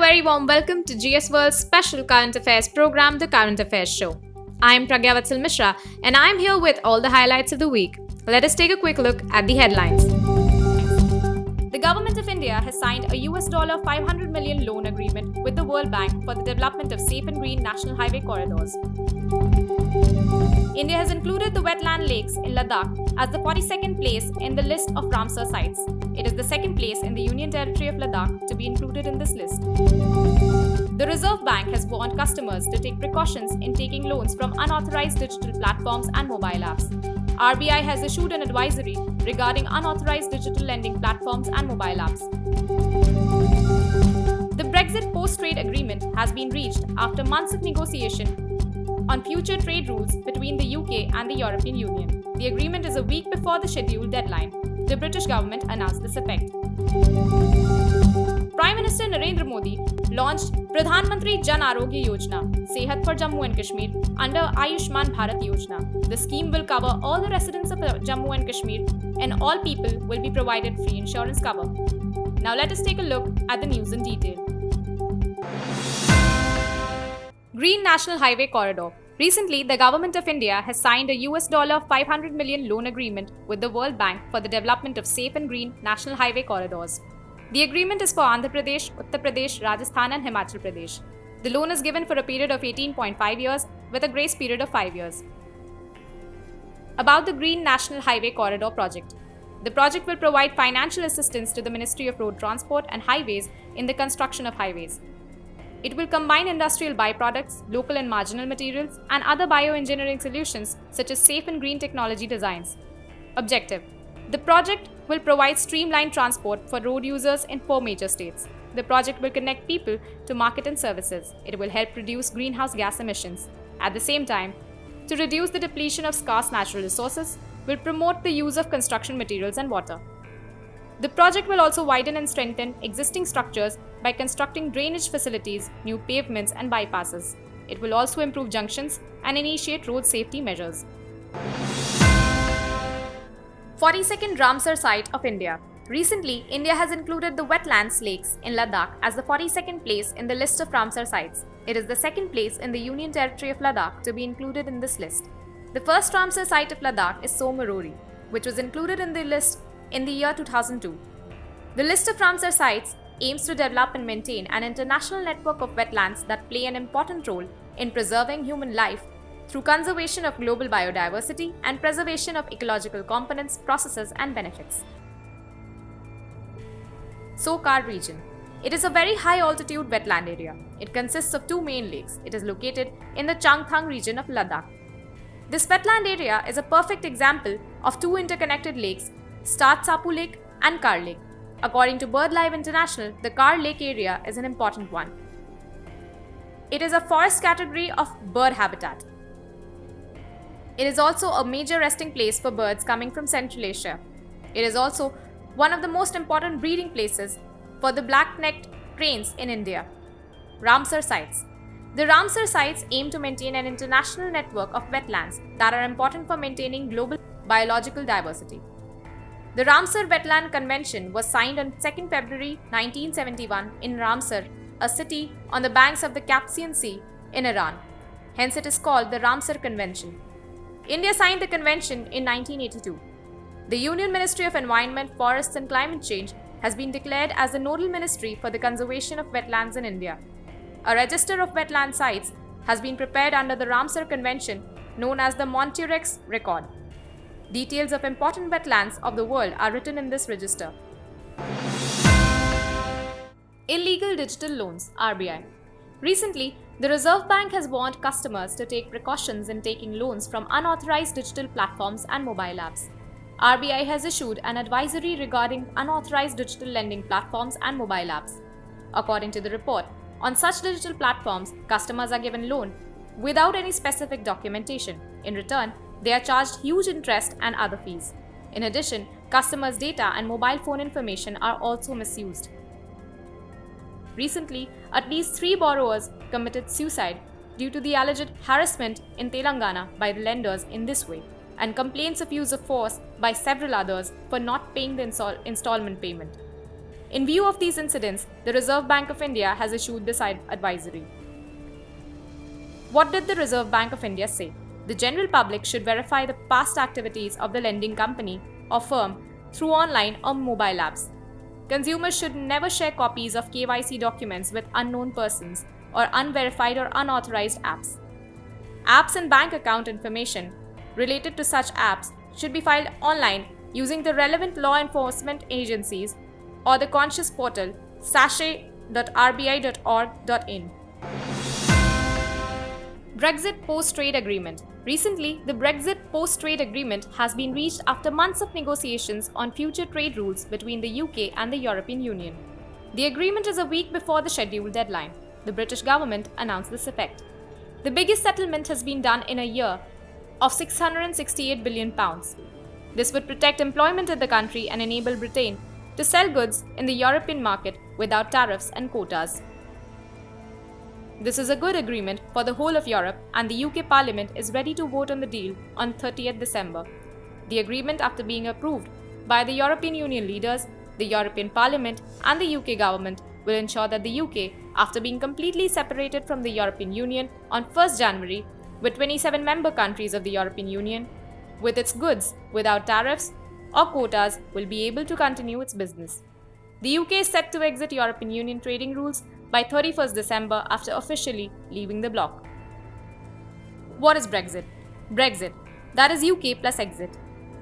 very warm welcome to GS World's special current affairs program, The Current Affairs Show. I am Praggya Vatsal and I am here with all the highlights of the week. Let us take a quick look at the headlines. The government of India has signed a $500 million loan agreement with the World Bank for the development of safe and green national highway corridors. India has included the wetland lakes in Ladakh as the 42nd place in the list of Ramsar sites. It is the second place in the Union Territory of Ladakh to be included in this list. The Reserve Bank has warned customers to take precautions in taking loans from unauthorized digital platforms and mobile apps. RBI has issued an advisory regarding unauthorized digital lending platforms and mobile apps. The BrexitPost-Trade agreement has been reached after months of negotiation on future trade rules between the UK and the European Union. The agreement is a week before the scheduled deadline. The British government announced this effect. Prime Minister Narendra Modi launched Pradhan Mantri Jan Arogya YOJNA, SEHAT for Jammu and Kashmir, under Ayushman Bharat Yojana. The scheme will cover all the residents of Jammu and Kashmir, and all people will be provided free insurance cover. Now let us take a look at the news in detail. Green National Highway Corridor. Recently, the Government of India has signed a $500 million loan agreement with the World Bank for the development of safe and green national highway corridors. The agreement is for Andhra Pradesh, Uttar Pradesh, Rajasthan and Himachal Pradesh. The loan is given for a period of 18.5 years with a grace period of 5 years. About the Green National Highway Corridor project. The project will provide financial assistance to the Ministry of Road Transport and Highways in the construction of highways. It will combine industrial byproducts, local and marginal materials, and other bioengineering solutions such as safe and green technology designs. Objective. The project will provide streamlined transport for road users in 4 major states. The project will connect people to market and services. It will help reduce greenhouse gas emissions. At the same time, to reduce the depletion of scarce natural resources, will promote the use of construction materials and water. The project will also widen and strengthen existing structures by constructing drainage facilities, new pavements and bypasses. It will also improve junctions and initiate road safety measures. 42nd Ramsar site of India. Recently, India has included the wetlands lakes in Ladakh as the 42nd place in the list of Ramsar sites. It is the second place in the Union Territory of Ladakh to be included in this list. The first Ramsar site of Ladakh is Somarori, which was included in the list in the year 2002. The list of Ramsar sites aims to develop and maintain an international network of wetlands that play an important role in preserving human life through conservation of global biodiversity and preservation of ecological components, processes and benefits. Sokar region. It is a very high altitude wetland area. It consists of 2 main lakes. It is located in the Changthang region of Ladakh. This wetland area is a perfect example of 2 interconnected lakes, Start Sapu Lake and Kar Lake. According to BirdLife International, the Kar Lake area is an important one. It is a forest category of bird habitat. It is also a major resting place for birds coming from Central Asia. It is also one of the most important breeding places for the black-necked cranes in India. Ramsar sites. The Ramsar sites aim to maintain an international network of wetlands that are important for maintaining global biological diversity. The Ramsar Wetland Convention was signed on 2 February 1971 in Ramsar, a city on the banks of the Caspian Sea in Iran. Hence it is called the Ramsar Convention. India signed the convention in 1982. The Union Ministry of Environment, Forests and Climate Change has been declared as the nodal ministry for the conservation of wetlands in India. A register of wetland sites has been prepared under the Ramsar Convention known as the Monterey's Record. Details of important wetlands of the world are written in this register. Illegal digital loans, RBI. Recently, the Reserve Bank has warned customers to take precautions in taking loans from unauthorized digital platforms and mobile apps. RBI has issued an advisory regarding unauthorized digital lending platforms and mobile apps. According to the report, on such digital platforms, customers are given loan without any specific documentation. In return, they are charged huge interest and other fees. In addition, customers' data and mobile phone information are also misused. Recently, at least 3 borrowers committed suicide due to the alleged harassment in Telangana by the lenders in this way, and complaints of use of force by several others for not paying the installment payment. In view of these incidents, the Reserve Bank of India has issued this advisory. What did the Reserve Bank of India say? The general public should verify the past activities of the lending company or firm through online or mobile apps. Consumers should never share copies of KYC documents with unknown persons or unverified or unauthorized apps. Apps and bank account information related to such apps should be filed online using the relevant law enforcement agencies or the conscious portal sachet.rbi.org.in. BrexitPost-Trade Agreement. Recently, the BrexitPost-Trade Agreement has been reached after months of negotiations on future trade rules between the UK and the European Union. The agreement is a week before the scheduled deadline. The British government announced this effect. The biggest settlement has been done in a year of £668 billion. This would protect employment in the country and enable Britain to sell goods in the European market without tariffs and quotas. This is a good agreement for the whole of Europe, and the UK Parliament is ready to vote on the deal on 30th December. The agreement, after being approved by the European Union leaders, the European Parliament and the UK government, will ensure that the UK, after being completely separated from the European Union on 1st January, with 27 member countries of the European Union, with its goods without tariffs or quotas, will be able to continue its business. The UK is set to exit European Union trading rules by 31st December after officially leaving the bloc. What is Brexit? Brexit, that is UK plus exit.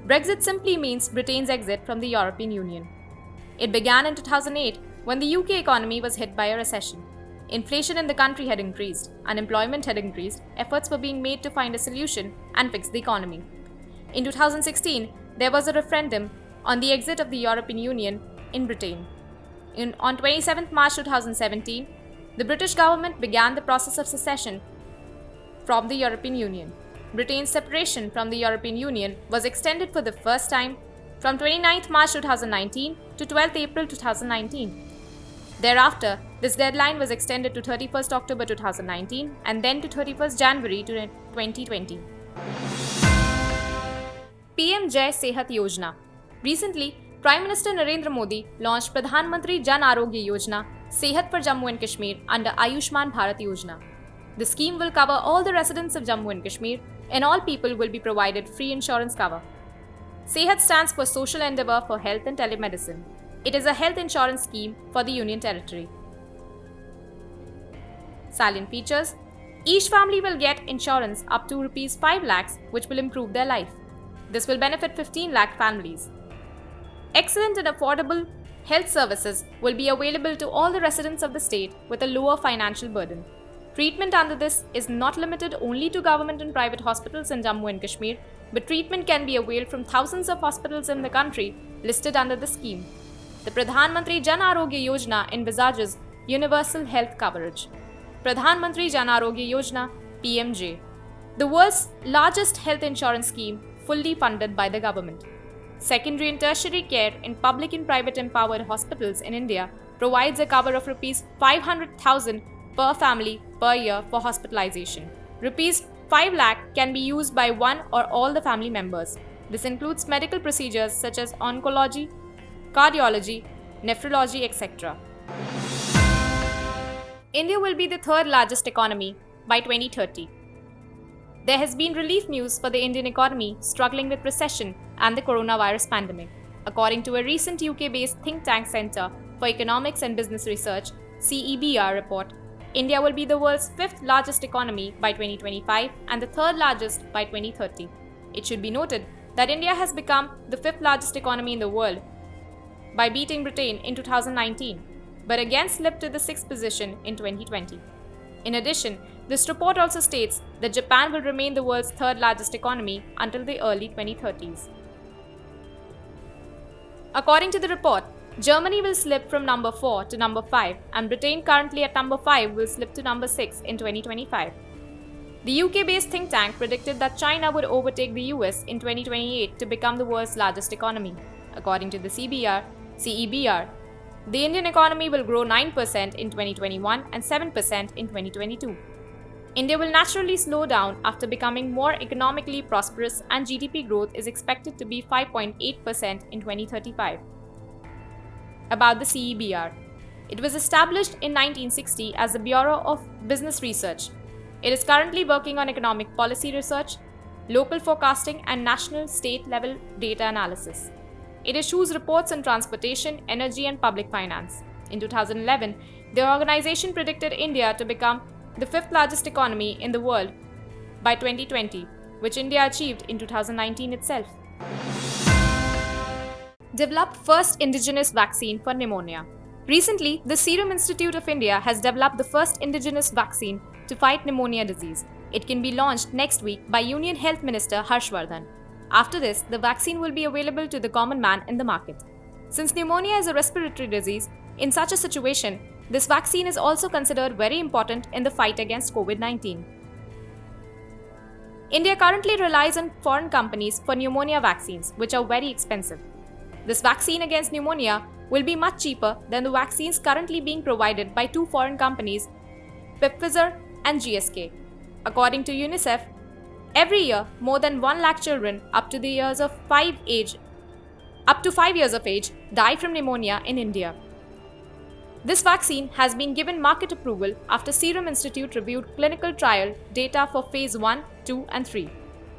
Brexit simply means Britain's exit from the European Union. It began in 2008 when the UK economy was hit by a recession. Inflation in the country had increased, unemployment had increased, efforts were being made to find a solution and fix the economy. In 2016, there was a referendum on the exit of the European Union in Britain. On 27 March 2017, the British government began the process of secession from the European Union. Britain's separation from the European Union was extended for the first time from 29 March 2019 to 12 April 2019. Thereafter, this deadline was extended to 31st October 2019 and then to 31st January 2020. PMJAY SEHAT YOJNA. Recently, Prime Minister Narendra Modi launched Pradhan Mantri Jan Arogya Yojna, SEHAT for Jammu and Kashmir under Ayushman Bharat Yojna. The scheme will cover all the residents of Jammu and Kashmir, and all people will be provided free insurance cover. SEHAT stands for Social Endeavour for Health and Telemedicine. It is a health insurance scheme for the Union Territory. Salient features: each family will get insurance up to Rs 5 lakhs, which will improve their life. This will benefit 15 lakh families. Excellent and affordable health services will be available to all the residents of the state with a lower financial burden. Treatment under this is not limited only to government and private hospitals in Jammu and Kashmir, but treatment can be availed from thousands of hospitals in the country listed under the scheme. The Pradhan Mantri Jan Arogya Yojna envisages universal health coverage. Pradhan Mantri Jan Arogya Yojna, PMJAY, the world's largest health insurance scheme fully funded by the government. Secondary and tertiary care in public and private empowered hospitals in India provides a cover of Rs 500,000 per family per year for hospitalization. Rs 5 lakh can be used by one or all the family members. This includes medical procedures such as oncology, cardiology, nephrology, etc. India will be the third largest economy by 2030. There has been relief news for the Indian economy struggling with recession and the coronavirus pandemic. According to a recent UK-based think tank Centre for Economics and Business Research (CEBR) report, India will be the world's fifth largest economy by 2025 and the third largest by 2030. It should be noted that India has become the fifth largest economy in the world by beating Britain in 2019, but again slipped to the sixth position in 2020. In addition, this report also states that Japan will remain the world's third largest economy until the early 2030s. According to the report, Germany will slip from number 4 to number 5, and Britain, currently at number 5, will slip to number 6 in 2025. The UK-based think tank predicted that China would overtake the US in 2028 to become the world's largest economy. According to the CEBR, the Indian economy will grow 9% in 2021 and 7% in 2022. India will naturally slow down after becoming more economically prosperous, and GDP growth is expected to be 5.8% in 2035. About the CEBR. It was established in 1960 as the Bureau of Business Research. It is currently working on economic policy research, local forecasting, and national state-level data analysis. It issues reports on transportation, energy, and public finance. In 2011, the organization predicted India to become the fifth largest economy in the world by 2020, which India achieved in 2019 itself. Developed first indigenous vaccine for pneumonia. Recently, the Serum Institute of India has developed the first indigenous vaccine to fight pneumonia disease. It can be launched next week by Union Health Minister Harshvardhan. After this, the vaccine will be available to the common man in the market. Since pneumonia is a respiratory disease, in such a situation, this vaccine is also considered very important in the fight against COVID-19. India currently relies on foreign companies for pneumonia vaccines, which are very expensive. This vaccine against pneumonia will be much cheaper than the vaccines currently being provided by two foreign companies, Pfizer and GSK. According to UNICEF, every year more than 1 lakh children up to 5 years of age die from pneumonia in India. This vaccine has been given market approval after Serum Institute reviewed clinical trial data for phase 1, 2 and 3.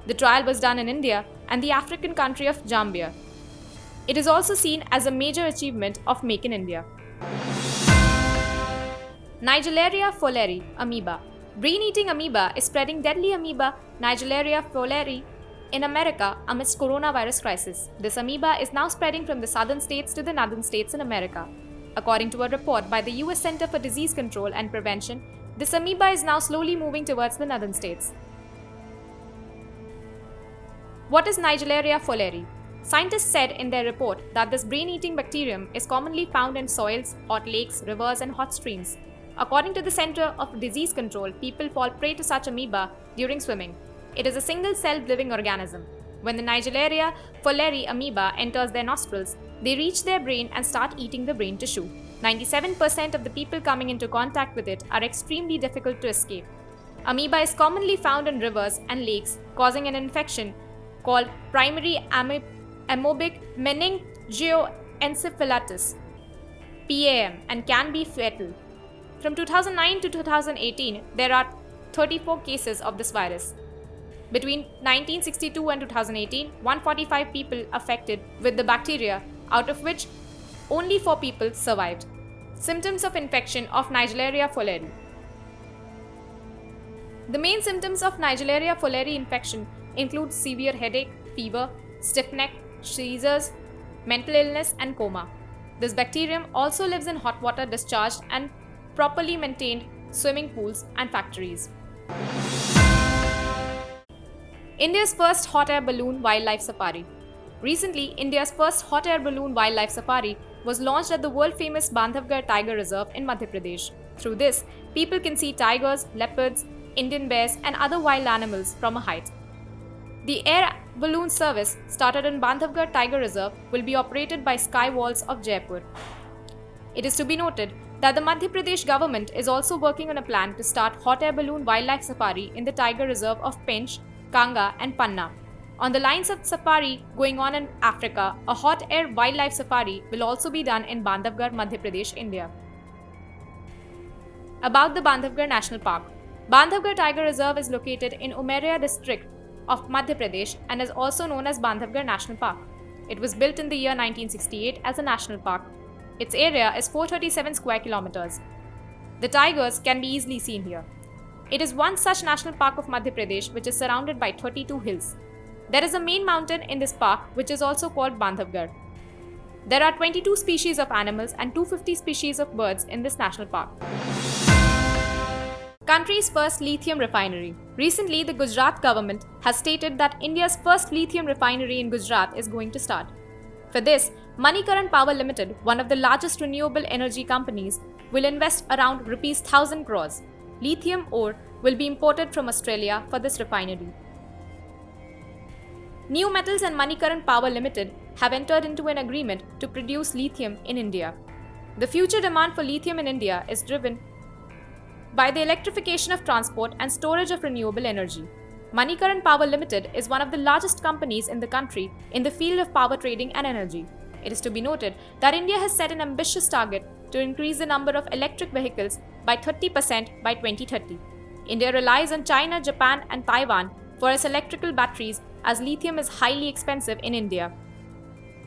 The trial was done in India and the African country of Zambia. It is also seen as a major achievement of Make in India. NaegleriaFowleri amoeba. Brain-eating amoeba is spreading deadly amoeba NaegleriaFowleri in America amidst coronavirus crisis. This amoeba is now spreading from the southern states to the northern states in America. According to a report by the US Center for Disease Control and Prevention, this amoeba is now slowly moving towards the northern states. What is NaegleriaFowleri? Scientists said in their report that this brain-eating bacterium is commonly found in soils, hot lakes, rivers, and hot streams. According to the Center of Disease Control, people fall prey to such amoeba during swimming. It is a single-celled living organism. When the NaegleriaFowleri amoeba enters their nostrils, they reach their brain and start eating the brain tissue. 97% of the people coming into contact with it are extremely difficult to escape. Amoeba is commonly found in rivers and lakes, causing an infection called primary amoebic meningoencephalitis (PAM) and can be fatal. From 2009 to 2018, there are 34 cases of this virus. Between 1962 and 2018, 145 people affected with the bacteria, out of which only 4 people survived. Symptoms of infection of NaegleriaFowleri. The main symptoms of NaegleriaFowleri infection include severe headache, fever, stiff neck, seizures, mental illness, and coma. This bacterium also lives in hot water discharged and properly maintained swimming pools and factories. India's first hot air balloon wildlife safari. Recently, India's first hot air balloon wildlife safari was launched at the world-famous Bandhavgarh Tiger Reserve in Madhya Pradesh. Through this, people can see tigers, leopards, Indian bears, and other wild animals from a height. The air balloon service, started in Bandhavgarh Tiger Reserve, will be operated by Sky Walls of Jaipur. It is to be noted that the Madhya Pradesh government is also working on a plan to start hot air balloon wildlife safari in the Tiger Reserve of Pench, Kanga, and Panna. On the lines of safari going on in Africa, a hot air wildlife safari will also be done in Bandhavgarh, Madhya Pradesh, India. About the Bandhavgarh National Park. Bandhavgarh Tiger Reserve is located in Umeria district of Madhya Pradesh and is also known as Bandhavgarh National Park. It was built in the year 1968 as a national park. Its area is 437 square kilometers. The tigers can be easily seen here. It is one such national park of Madhya Pradesh which is surrounded by 32 hills. There is a main mountain in this park which is also called Bandhavgarh. There are 22 species of animals and 250 species of birds in this national park. Country's first lithium refinery. Recently, the Gujarat government has stated that India's first lithium refinery in Gujarat is going to start. For this, Manikaran Power Limited, one of the largest renewable energy companies, will invest around Rs 1,000 crores. Lithium ore will be imported from Australia for this refinery. New Metals and Manikaran Power Limited have entered into an agreement to produce lithium in India. The future demand for lithium in India is driven by the electrification of transport and storage of renewable energy. Manikaran Power Limited is one of the largest companies in the country in the field of power trading and energy. It is to be noted that India has set an ambitious target to increase the number of electric vehicles by 30% by 2030. India relies on China, Japan, and Taiwan for its electrical batteries as lithium is highly expensive in India.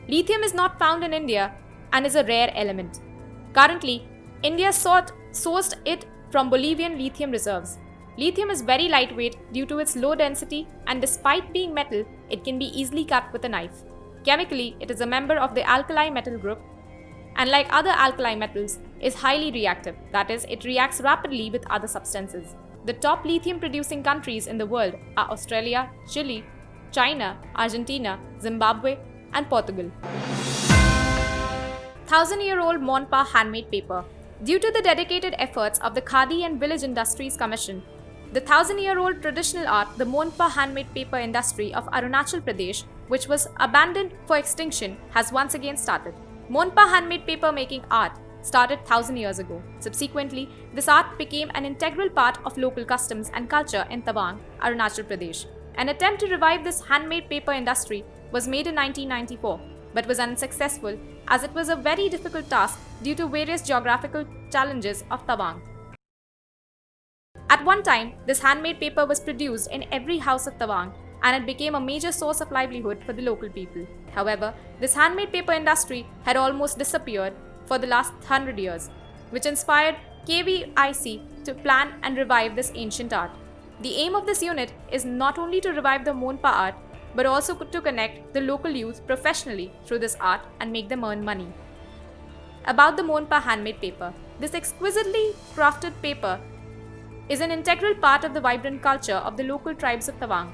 Lithium is not found in India and is a rare element. Currently, India sourced it from Bolivian lithium reserves. Lithium is very lightweight due to its low density, and despite being metal, it can be easily cut with a knife. Chemically, it is a member of the alkali metal group, and like other alkali metals, is highly reactive, that is, it reacts rapidly with other substances. The top lithium producing countries in the world are Australia, Chile, China, Argentina, Zimbabwe, and Portugal. 1000-year-old Monpa handmade paper. Due to the dedicated efforts of the Khadi and Village Industries Commission, the 1000-year-old traditional art, the Monpa handmade paper industry of Arunachal Pradesh, which was abandoned for extinction, has once again started. Monpa handmade paper making art started 1000 years ago. Subsequently, this art became an integral part of local customs and culture in Tawang, Arunachal Pradesh. An attempt to revive this handmade paper industry was made in 1994, but was unsuccessful as it was a very difficult task due to various geographical challenges of Tawang. At one time, this handmade paper was produced in every house of Tawang, and it became a major source of livelihood for the local people. However, this handmade paper industry had almost disappeared for the last 100 years, which inspired KVIC to plan and revive this ancient art. The aim of this unit is not only to revive the Monpa art, but also to connect the local youth professionally through this art and make them earn money. About the Monpa handmade paper. This exquisitely crafted paper is an integral part of the vibrant culture of the local tribes of Tawang.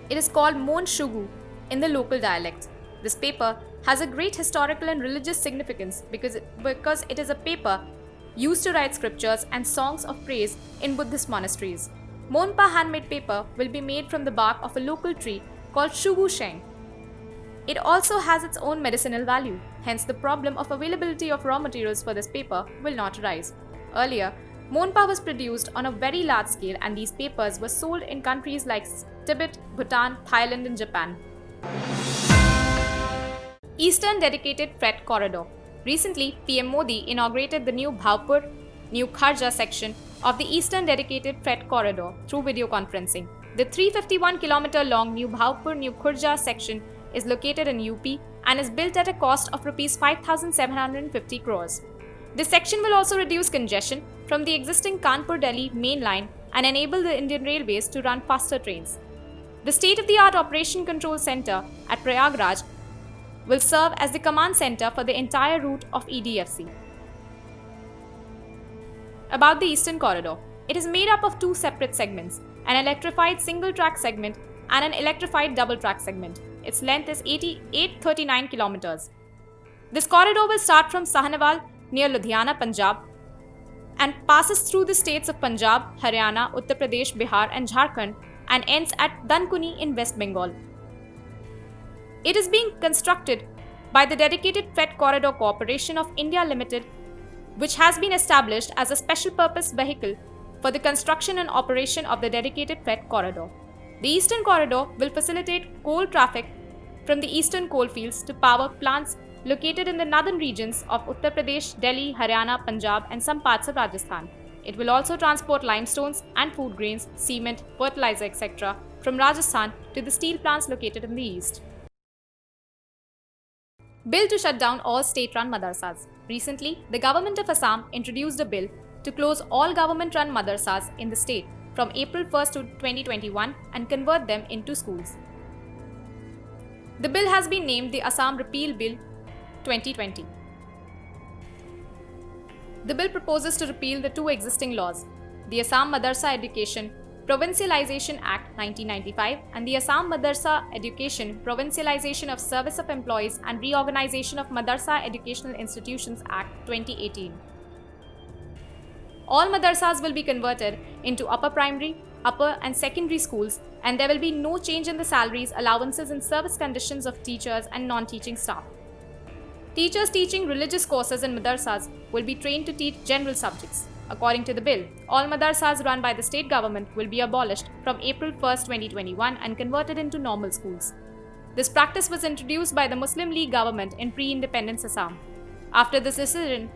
It is called Mon Shugu in the local dialect. This paper has a great historical and religious significance because it is a paper used to write scriptures and songs of praise in Buddhist monasteries. Monpa handmade paper will be made from the bark of a local tree called Shugu Sheng. It also has its own medicinal value, hence the problem of availability of raw materials for this paper will not arise. Earlier, Monpa was produced on a very large scale, and these papers were sold in countries like Tibet, Bhutan, Thailand, and Japan. Eastern Dedicated Freight Corridor. Recently, PM Modi inaugurated the new Bhavpur, New Kharja section of the Eastern Dedicated Freight Corridor through video conferencing. The 351-kilometer long New Bhavpur, New Kharja section is located in UP and is built at a cost of Rs 5,750 crores. This section will also reduce congestion from the existing Kanpur-Delhi main line and enable the Indian Railways to run faster trains. The state-of-the-art Operation Control Center at Prayagraj will serve as the command center for the entire route of EDFC. About the Eastern Corridor. It is made up of two separate segments, an electrified single-track segment and an electrified double-track segment. Its length is 839 kilometers. This corridor will start from Sahanewal near Ludhiana, Punjab, and passes through the states of Punjab, Haryana, Uttar Pradesh, Bihar, and Jharkhand, and ends at Dankuni in West Bengal. It is being constructed by the Dedicated Freight Corridor Corporation of India Limited, which has been established as a special purpose vehicle for the construction and operation of the Dedicated Freight Corridor. The Eastern Corridor will facilitate coal traffic from the eastern coalfields to power plants located in the northern regions of Uttar Pradesh, Delhi, Haryana, Punjab, and some parts of Rajasthan. It will also transport limestones and food grains, cement, fertilizer, etc. from Rajasthan to the steel plants located in the east. Bill to shut down all state-run madrasas. Recently, the government of Assam introduced a bill to close all government-run madrasas in the state from April 1st to 2021 and convert them into schools. The bill has been named the Assam Repeal Bill 2020. The bill proposes to repeal the two existing laws, the Assam Madrasa Education Provincialization Act 1995 and the Assam Madrasa Education Provincialization of Service of Employees and Reorganization of Madrasa Educational Institutions Act 2018. All madrasas will be converted into upper primary, upper and secondary schools, and there will be no change in the salaries, allowances and service conditions of teachers and non-teaching staff. Teachers teaching religious courses in madrasas will be trained to teach general subjects. According to the bill, all madrasas run by the state government will be abolished from April 1st, 2021 and converted into normal schools. This practice was introduced by the Muslim League government in pre-independence Assam. After this decision,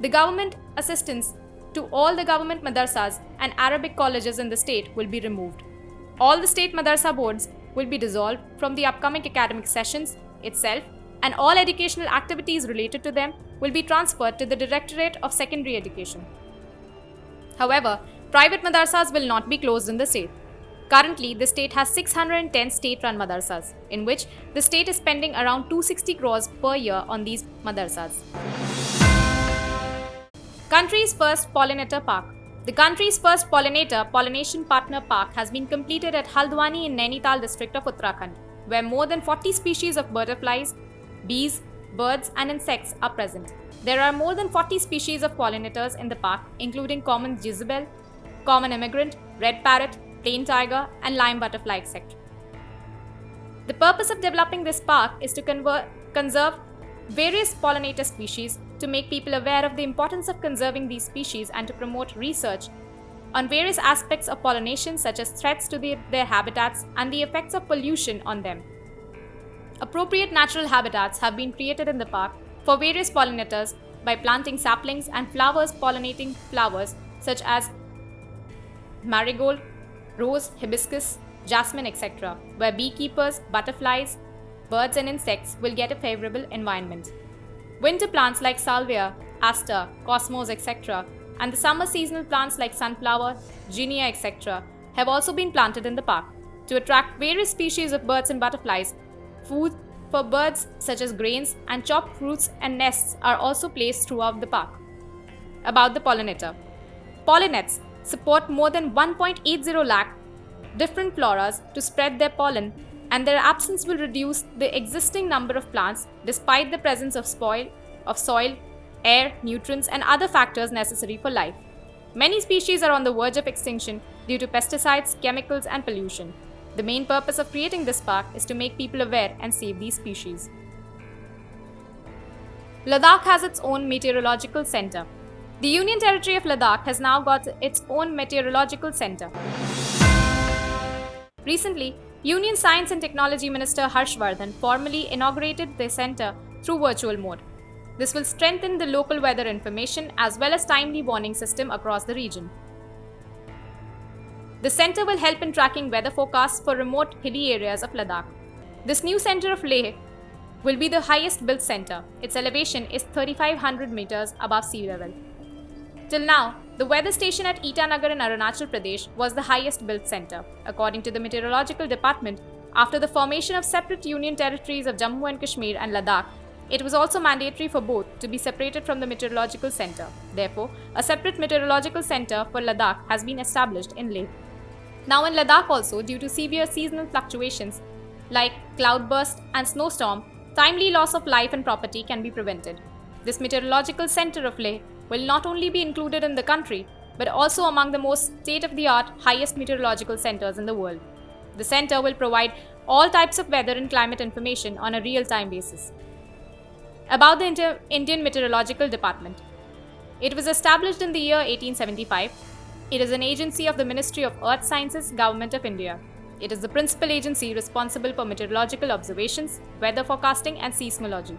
the government assistance to all the government madrasas and Arabic colleges in the state will be removed. All the state madrasa boards will be dissolved from the upcoming academic sessions itself, and all educational activities related to them will be transferred to the Directorate of Secondary Education. However, private madrasas will not be closed in the state. Currently, the state has 610 state-run madrasas, in which the state is spending around 260 crores per year on these madrasas. Country's first Polynetor Park. The country's first pollination partner park has been completed at Haldwani in Nainital district of Uttarakhand, where more than 40 species of butterflies, bees, birds and insects are present. There are more than 40 species of pollinators in the park, including common Jezebel, common immigrant, red parrot, plain tiger and lime butterfly, etc. The purpose of developing this park is to conserve various pollinator species, to make people aware of the importance of conserving these species and to promote research on various aspects of pollination such as threats to their habitats and the effects of pollution on them. Appropriate natural habitats have been created in the park for various pollinators by planting saplings and flowers pollinating flowers such as marigold, rose, hibiscus, jasmine, etc., where beekeepers, butterflies, birds and insects will get a favorable environment. Winter plants like salvia, aster, cosmos, etc., and the summer seasonal plants like sunflower, ginea, etc., have also been planted in the park. To attract various species of birds and butterflies, food for birds such as grains and chopped fruits and nests are also placed throughout the park. About the pollinator. Pollinets support more than 1.80 lakh different floras to spread their pollen, and their absence will reduce the existing number of plants despite the presence of soil, air, nutrients and other factors necessary for life. Many species are on the verge of extinction due to pesticides, chemicals and pollution. The main purpose of creating this park is to make people aware and save these species. Ladakh has its own meteorological center. The Union Territory of Ladakh has now got its own meteorological center. Recently, Union Science and Technology Minister Harshvardhan formally inaugurated the center through virtual mode. This will strengthen the local weather information as well as timely warning system across the region. The center will help in tracking weather forecasts for remote hilly areas of Ladakh. This new center of Leh will be the highest built center. Its elevation is 3,500 meters above sea level. Till now, the weather station at Itanagar in Arunachal Pradesh was the highest built center. According to the Meteorological Department, after the formation of separate union territories of Jammu and Kashmir and Ladakh, it was also mandatory for both to be separated from the meteorological center. Therefore, a separate meteorological center for Ladakh has been established in Leh. Now in Ladakh also, due to severe seasonal fluctuations like cloudburst and snowstorm, timely loss of life and property can be prevented. This meteorological center of Leh will not only be included in the country, but also among the most state-of-the-art, highest meteorological centers in the world. The center will provide all types of weather and climate information on a real-time basis. About the Indian Meteorological Department. It was established in the year 1875. It is an agency of the Ministry of Earth Sciences, Government of India. It is the principal agency responsible for meteorological observations, weather forecasting and seismology.